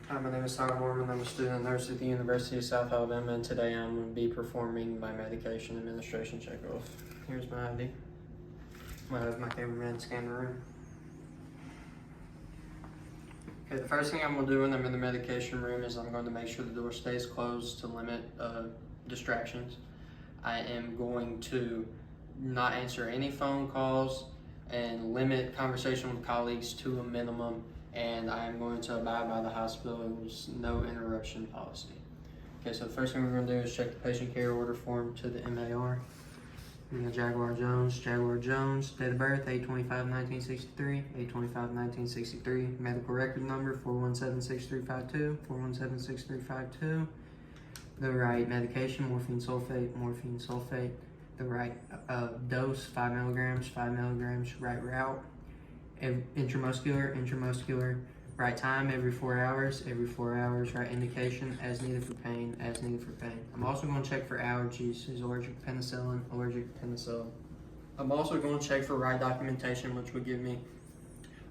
Hi, my name is Tyler Mormon. I'm a student nurse at the University of South Alabama, and today I'm going to be performing my medication administration checkoff. Here's my ID. I have my cameraman scan the room. Okay, the first thing I'm going to do when I'm in the medication room is I'm going to make sure the door stays closed to limit distractions. I am going to not answer any phone calls and limit conversation with colleagues to a minimum, and I am going to abide by the hospital's no interruption policy. Okay, so the first thing we're going to do is check the patient care order form to the MAR. We got Jaguar Jones, date of birth 8/25/1963, 8/25/1963, medical record number 4176352, 4176352. The right medication, morphine sulfate. The right dose, 5 milligrams, right route. Intramuscular, right time, every 4 hours, right indication, as needed for pain. I'm also going to check for allergies, is allergic penicillin. I'm also going to check for right documentation, which would give me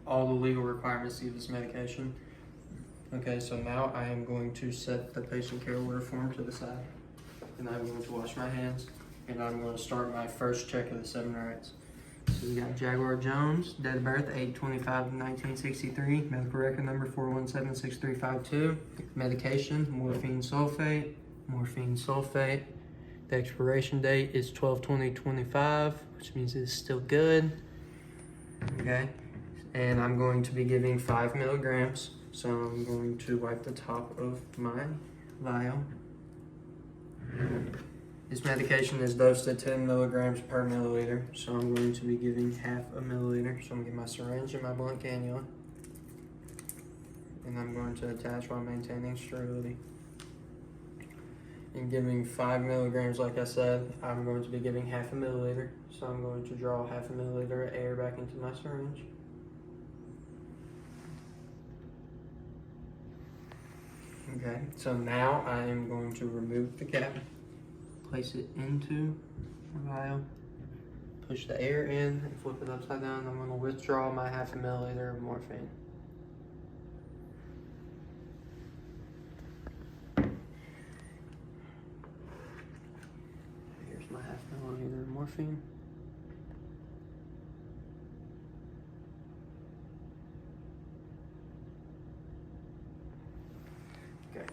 all the legal requirements to use this medication. Okay, so now I am going to set the patient care order form to the side, and I'm going to wash my hands, and I'm going to start my first check of the 7 rights. So we got Jaguar Jones, date of birth 8/25/1963, medical record number 4176352, medication, morphine sulfate. The expiration date is 12/20/25, which means it's still good. Okay, and I'm going to be giving 5 milligrams. So I'm going to wipe the top of my vial. This medication is dosed at 10 milligrams per milliliter, so I'm going to be giving half a milliliter. So I'm going to get my syringe and my blunt cannula, and I'm going to attach while maintaining sterility. In giving 5 milligrams, like I said, I'm going to be giving half a milliliter. So I'm going to draw half a milliliter of air back into my syringe. Okay, so now I am going to remove the cap, place it into the vial, push the air in, and flip it upside down. I'm going to withdraw my half a milliliter of morphine. Here's my half milliliter of morphine. Okay,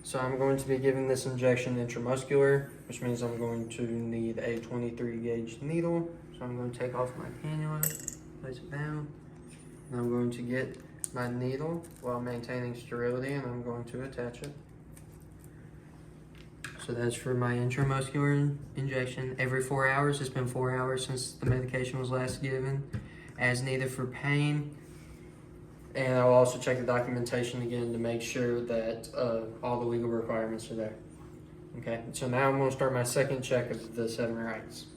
so I'm going to be giving this injection intramuscular, which means I'm going to need a 23 gauge needle. So I'm going to take off my cannula, place it down, and I'm going to get my needle while maintaining sterility, and I'm going to attach it. So that's for my intramuscular injection every 4 hours. It's been 4 hours since the medication was last given, as needed for pain. And I'll also check the documentation again to make sure that all the legal requirements are there. Okay, so now I'm going to start my second check of the 7 rights.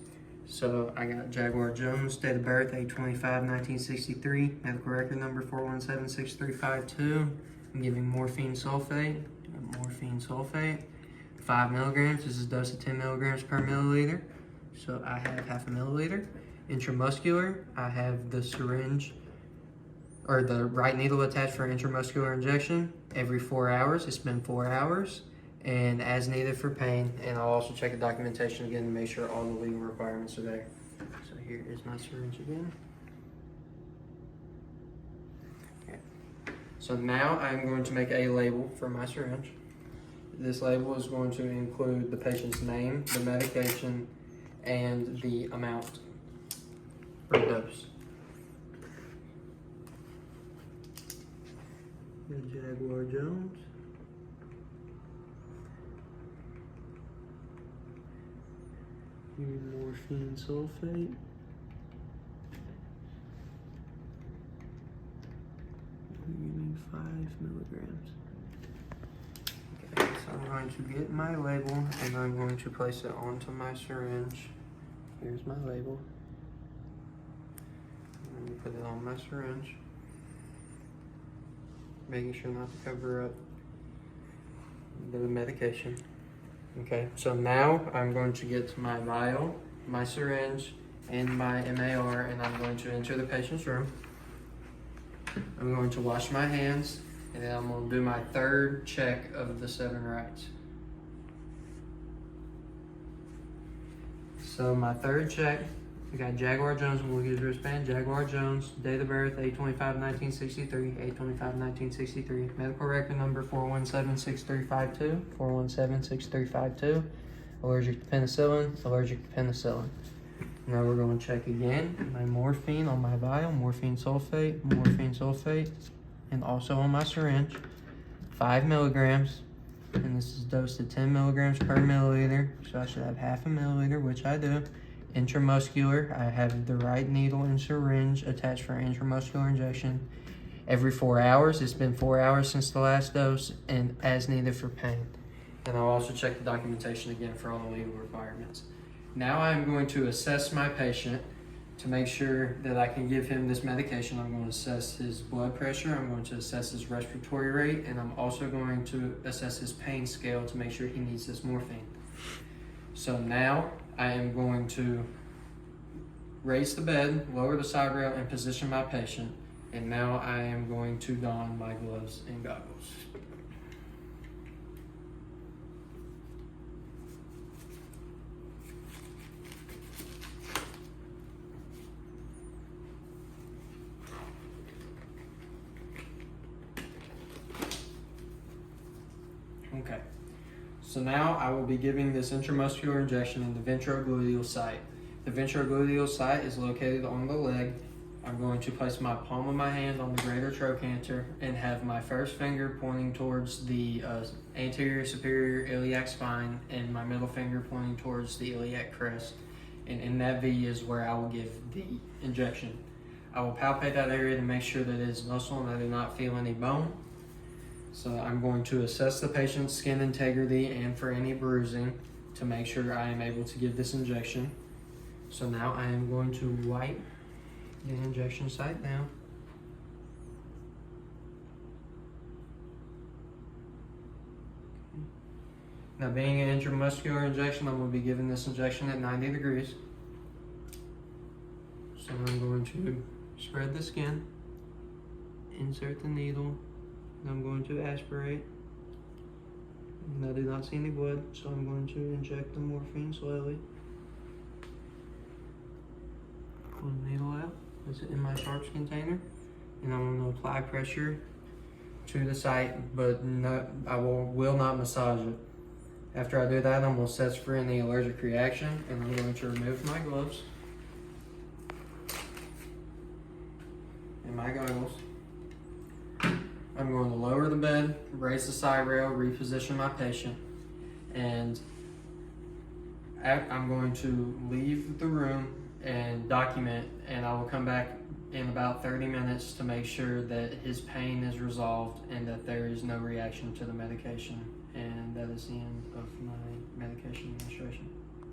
So I got Jaguar Jones, date of birth 8/25/1963, medical record number 4176352. I'm giving morphine sulfate, 5 milligrams. This is dosed at 10 milligrams per milliliter. So I have half a milliliter. Intramuscular, I have the syringe or the right needle attached for intramuscular injection every 4 hours. It's been 4 hours, and as needed for pain. And I'll also check the documentation again to make sure all the legal requirements are there. So here is my syringe again. Okay. So now I'm going to make a label for my syringe. This label is going to include the patient's name, the medication, and the amount or dose. Jaguar Jones. Morphine sulfate. Giving 5 milligrams. Okay, so I'm going to get my label and I'm going to place it onto my syringe. Here's my label. I'm going to put it on my syringe, making sure not to cover up the medication. Okay, so now I'm going to get my vial, my syringe, and my MAR, and I'm going to enter the patient's room. I'm going to wash my hands, And then I'm gonna do my third check of the 7 rights. So my third check, we got Jaguar Jones, we'll get his wristband. Jaguar Jones, date of birth 8/25/1963, 8/25/1963. Medical record number 417-6352, 417-6352. Allergic to penicillin, allergic to penicillin. Now we're going to check again my morphine on my vial, morphine sulfate, and also on my syringe, 5 milligrams. And this is dosed at 10 milligrams per milliliter, so I should have half a milliliter, which I do. Intramuscular, I have the right needle and syringe attached for intramuscular injection every 4 hours. It's been 4 hours since the last dose, and as needed for pain. And I'll also check the documentation again for all the legal requirements. Now I'm going to assess my patient to make sure that I can give him this medication. I'm going to assess his blood pressure, I'm going to assess his respiratory rate, and I'm also going to assess his pain scale to make sure he needs this morphine. So now I am going to raise the bed, lower the side rail, and position my patient. And now I am going to don my gloves and goggles. Okay, so now I will be giving this intramuscular injection in the ventrogluteal site. The ventrogluteal site is located on the leg. I'm going to place my palm of my hand on the greater trochanter and have my first finger pointing towards the anterior superior iliac spine and my middle finger pointing towards the iliac crest. And in that V is where I will give the injection. I will palpate that area to make sure that it is muscle and I do not feel any bone. So I'm going to assess the patient's skin integrity and for any bruising to make sure I am able to give this injection. So now I am going to wipe the injection site down. Now, being an intramuscular injection, I'm going to be giving this injection at 90 degrees. So I'm going to spread the skin, insert the needle, and I'm going to aspirate. And I do not see any blood, so I'm going to inject the morphine slowly. Pull the needle out, place it in my sharps container, and I'm going to apply pressure to the site, but I will not massage it. After I do that, I'm going to assess for any allergic reaction, and I'm going to remove my gloves and my goggles. I'm going to lower the bed, raise the side rail, reposition my patient, and I'm going to leave the room and document, and I will come back in about 30 minutes to make sure that his pain is resolved and that there is no reaction to the medication. And that is the end of my medication administration.